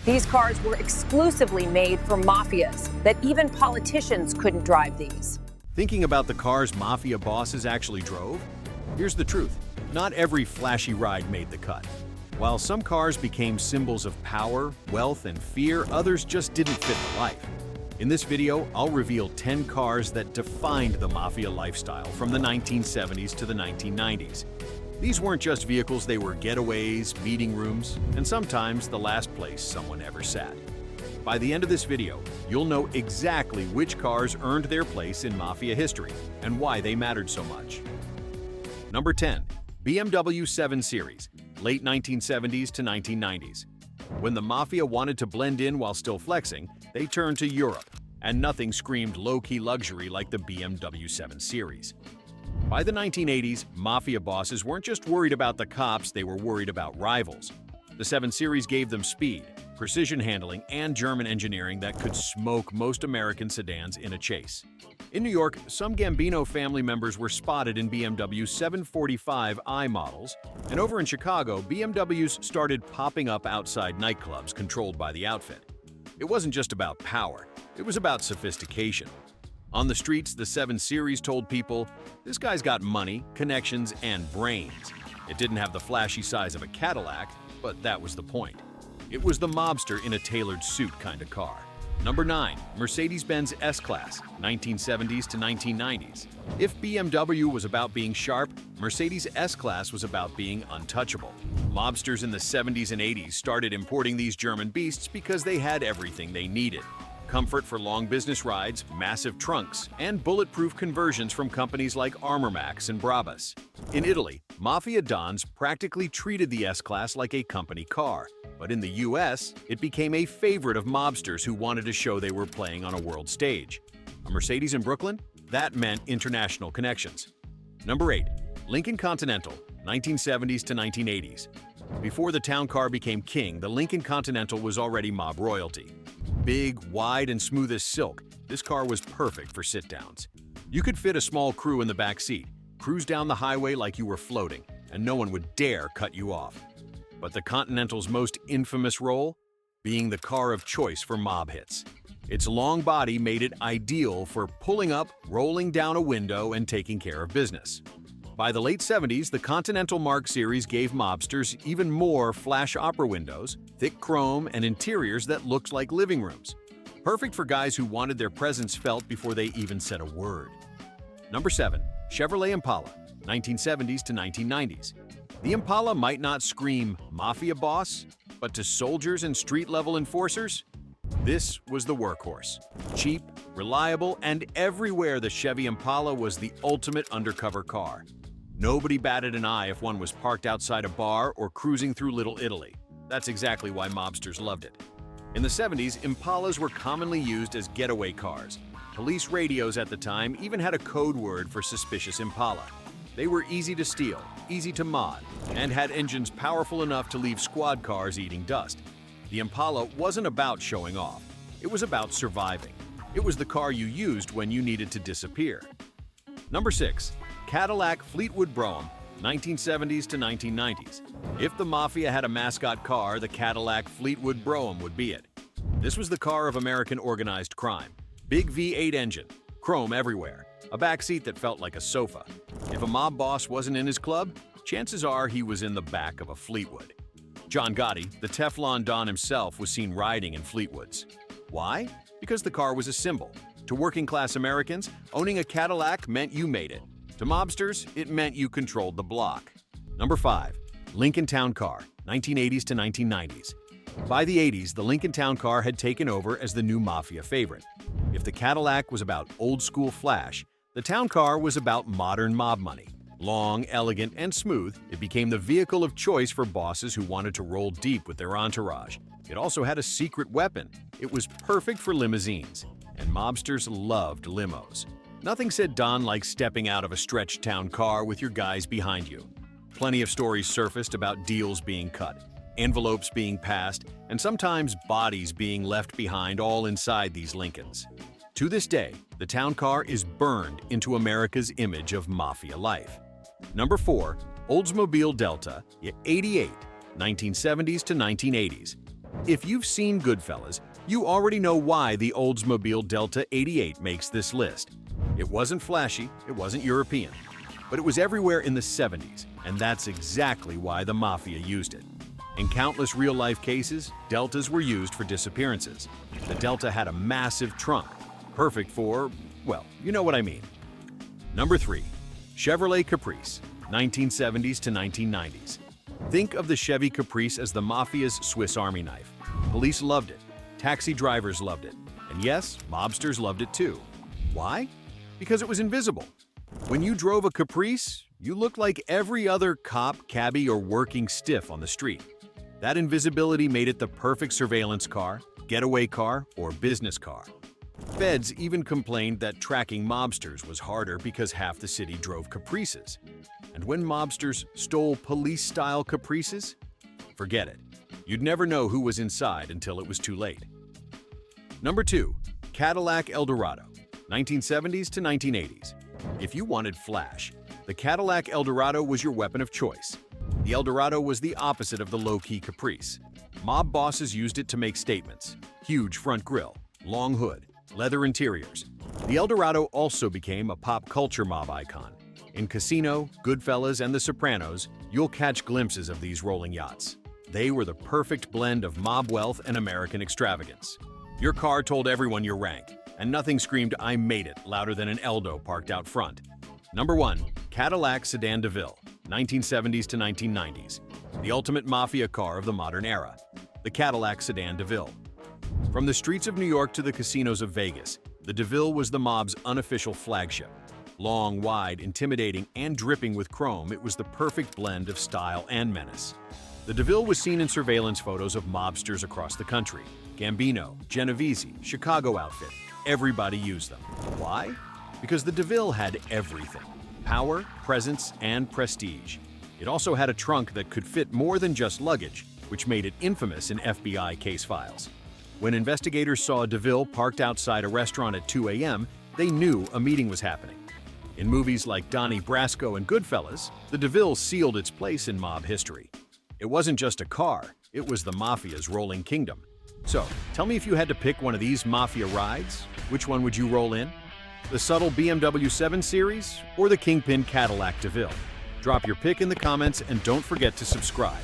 These cars were exclusively made for mafias, that even politicians couldn't drive these. Thinking about the cars mafia bosses actually drove? Here's the truth. Not every flashy ride made the cut. While some cars became symbols of power, wealth, and fear, others just didn't fit the life. In this video, I'll reveal 10 cars that defined the mafia lifestyle from the 1970s to the 1990s. These weren't just vehicles, they were getaways, meeting rooms, and sometimes the last place someone ever sat. By the end of this video, you'll know exactly which cars earned their place in mafia history and why they mattered so much. Number 10. BMW 7 Series, late 1970s to 1990s. When the mafia wanted to blend in while still flexing, they turned to Europe, and nothing screamed low-key luxury like the BMW 7 Series. By the 1980s, mafia bosses weren't just worried about the cops, they were worried about rivals. The 7 Series gave them speed, precision handling, and German engineering that could smoke most American sedans in a chase. In New York, some Gambino family members were spotted in BMW 745i models, and over in Chicago, BMWs started popping up outside nightclubs controlled by the outfit. It wasn't just about power, it was about sophistication. On the streets, the 7 Series told people, "This guy's got money, connections, and brains." It didn't have the flashy size of a Cadillac, but that was the point. It was the mobster in a tailored suit kind of car. Number 9. Mercedes-Benz S-Class, 1970s to 1990s. If BMW was about being sharp, Mercedes S-Class was about being untouchable. Mobsters in the 70s and 80s started importing these German beasts because they had everything they needed. Comfort for long business rides, massive trunks, and bulletproof conversions from companies like Armormax and Brabus. In Italy, mafia dons practically treated the S-Class like a company car. But in the US, it became a favorite of mobsters who wanted to show they were playing on a world stage. A Mercedes in Brooklyn? That meant international connections. Number 8. Lincoln Continental, 1970s to 1980s. Before the town car became king, the Lincoln Continental was already mob royalty. Big, wide, and smooth as silk, this car was perfect for sit-downs. You could fit a small crew in the back seat, cruise down the highway like you were floating, and no one would dare cut you off. But the Continental's most infamous role? Being the car of choice for mob hits. Its long body made it ideal for pulling up, rolling down a window, and taking care of business. By the late 70s, the Continental Mark series gave mobsters even more flash opera windows, thick chrome, and interiors that looked like living rooms. Perfect for guys who wanted their presence felt before they even said a word. Number 7. Chevrolet Impala, 1970s to 1990s. The Impala might not scream mafia boss, but to soldiers and street-level enforcers, this was the workhorse. Cheap, reliable, and everywhere the Chevy Impala was the ultimate undercover car. Nobody batted an eye if one was parked outside a bar or cruising through Little Italy. That's exactly why mobsters loved it. In the 70s, Impalas were commonly used as getaway cars. Police radios at the time even had a code word for suspicious Impala. They were easy to steal, easy to mod, and had engines powerful enough to leave squad cars eating dust. The Impala wasn't about showing off. It was about surviving. It was the car you used when you needed to disappear. Number 6. Cadillac Fleetwood Brougham, 1970s to 1990s. If the Mafia had a mascot car, the Cadillac Fleetwood Brougham would be it. This was the car of American organized crime. Big V8 engine, chrome everywhere, a backseat that felt like a sofa. If a mob boss wasn't in his club, chances are he was in the back of a Fleetwood. John Gotti, the Teflon Don himself, was seen riding in Fleetwoods. Why? Because the car was a symbol. To working-class Americans, owning a Cadillac meant you made it. To mobsters, it meant you controlled the block. Number 5. Lincoln Town Car, 1980s to 1990s. By the 80s, the Lincoln Town Car had taken over as the new mafia favorite. If the Cadillac was about old-school flash, the Town Car was about modern mob money. Long, elegant, and smooth, it became the vehicle of choice for bosses who wanted to roll deep with their entourage. It also had a secret weapon. It was perfect for limousines, and mobsters loved limos. Nothing said Don like stepping out of a stretched town car with your guys behind you. Plenty of stories surfaced about deals being cut, envelopes being passed, and sometimes bodies being left behind all inside these Lincolns. To this day, the town car is burned into America's image of mafia life. Number 4. Oldsmobile Delta, 88, 1970s to 1980s. If you've seen Goodfellas, you already know why the Oldsmobile Delta 88 makes this list. It wasn't flashy, it wasn't European, but it was everywhere in the 70s, and that's exactly why the Mafia used it. In countless real-life cases, Deltas were used for disappearances. The Delta had a massive trunk, perfect for, well, you know what I mean. Number 3. Chevrolet Caprice, 1970s to 1990s. Think of the Chevy Caprice as the Mafia's Swiss Army knife. Police loved it, taxi drivers loved it, and yes, mobsters loved it too. Why? Because it was invisible. When you drove a Caprice, you looked like every other cop, cabbie, or working stiff on the street. That invisibility made it the perfect surveillance car, getaway car, or business car. Feds even complained that tracking mobsters was harder because half the city drove Caprices. And when mobsters stole police-style Caprices, forget it. You'd never know who was inside until it was too late. Number 2. Cadillac Eldorado, 1970s to 1980s. If you wanted flash, the Cadillac Eldorado was your weapon of choice. The Eldorado was the opposite of the low-key Caprice. Mob bosses used it to make statements. Huge front grille, long hood, leather interiors. The Eldorado also became a pop culture mob icon. In Casino, Goodfellas, and The Sopranos, you'll catch glimpses of these rolling yachts. They were the perfect blend of mob wealth and American extravagance. Your car told everyone your rank, and nothing screamed "I made it" louder than an Eldo parked out front. Number 1. Cadillac Sedan DeVille, 1970s to 1990s. The ultimate mafia car of the modern era. The Cadillac Sedan DeVille. From the streets of New York to the casinos of Vegas, the DeVille was the mob's unofficial flagship. Long, wide, intimidating, and dripping with chrome, it was the perfect blend of style and menace. The DeVille was seen in surveillance photos of mobsters across the country. Gambino, Genovese, Chicago outfit. Everybody used them. Why? Because the DeVille had everything: power, presence, and prestige. It also had a trunk that could fit more than just luggage, which made it infamous in FBI case files. When investigators saw a DeVille parked outside a restaurant at 2 a.m., they knew a meeting was happening. In movies like Donnie Brasco and Goodfellas, the DeVille sealed its place in mob history. It wasn't just a car, it was the Mafia's rolling kingdom. So, tell me if you had to pick one of these Mafia rides, which one would you roll in? The subtle BMW 7 Series or the Kingpin Cadillac DeVille? Drop your pick in the comments and don't forget to subscribe.